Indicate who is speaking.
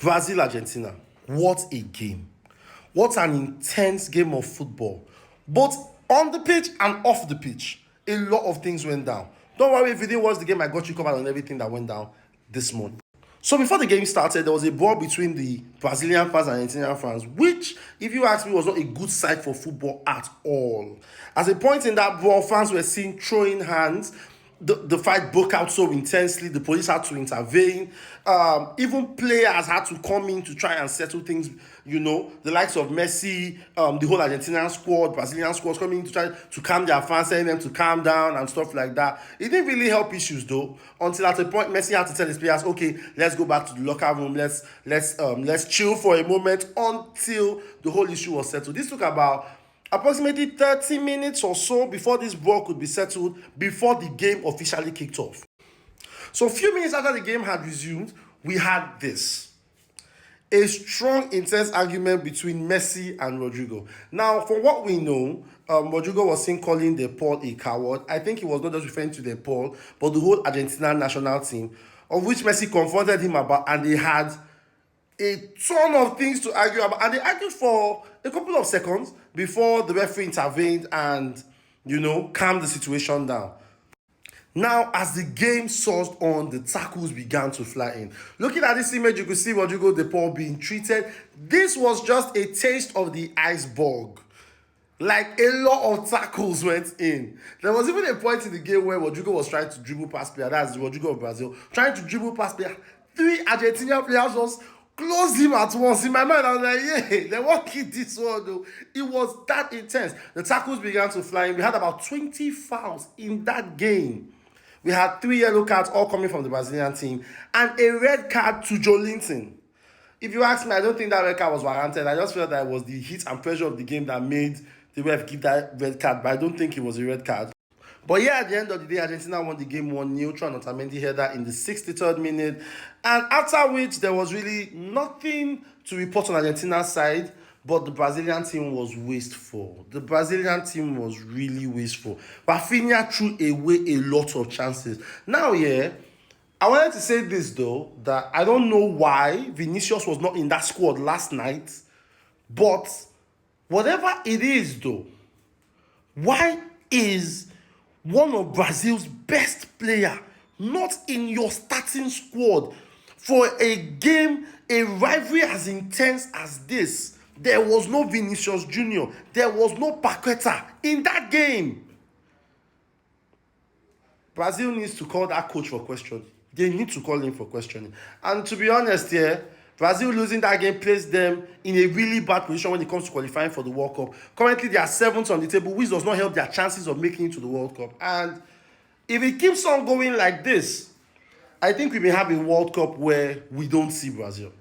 Speaker 1: Brazil, Argentina. What a game. What an intense game of football. Both on the pitch and off the pitch. A lot of things went down. Don't worry, if you didn't watch the game, I got you covered on everything that went down this morning. So before the game started, there was a brawl between the Brazilian fans and Argentinian fans, which, if you ask me, was not a good sight for football at all. At a point in that brawl, fans were seen throwing hands. The fight broke out so intensely, the police had to intervene. Even players had to come in to try and settle things. The likes of Messi, the whole Argentinian squad, Brazilian squads coming in to try to calm their fans, telling them to calm down and stuff like that. It didn't really help issues though, until at a point Messi had to tell his players, okay, let's go back to the locker room, let's chill for a moment until the whole issue was settled. This took about approximately 30 minutes or so before this brawl could be settled, before the game officially kicked off. So a few minutes after the game had resumed, we had this. A strong, intense argument between Messi and Rodrigo. Now, from what we know, Rodrigo was seen calling De Paul a coward. I think he was not just referring to De Paul, but the whole Argentina national team, of which Messi confronted him about, and they had a ton of things to argue about, and they argued for a couple of seconds before the referee intervened and, calmed the situation down. Now, as the game surged on, the tackles began to fly in. Looking at this image, you could see Rodrigo De Paul being treated. This was just a taste of the iceberg. Like, a lot of tackles went in. There was even a point in the game where Rodrigo was trying to dribble past player. That's Rodrigo of Brazil. Trying to dribble past player. 3 Argentinian players just closed him at once. In my mind, I was like, yeah, they won't keep this one though. It was that intense. The tackles began to fly in. We had about 20 fouls in that game. We had 3 yellow cards, all coming from the Brazilian team, and a red card to Joe Linton. If you ask me, I don't think that red card was warranted. I just felt that it was the heat and pressure of the game that made the ref give that red card, but I don't think it was a red card. But yeah, at the end of the day, Argentina won the game 1-0 through an Otamendi header in the 63rd minute. And after which, there was really nothing to report on Argentina's side, but the Brazilian team was wasteful. The Brazilian team was really wasteful. Rafinha threw away a lot of chances. Now, I wanted to say this though, that I don't know why Vinicius was not in that squad last night, but whatever it is though, why is one of Brazil's best player not in your starting squad for a game, a rivalry as intense as this? There was no Vinicius Jr. There was no Paqueta in that game. Brazil needs to call that coach for questioning. They need to call him for questioning. And to be honest, Brazil losing that game placed them in a really bad position when it comes to qualifying for the World Cup. Currently, they are 7th on the table, which does not help their chances of making it to the World Cup. And if it keeps on going like this, I think we may have a World Cup where we don't see Brazil.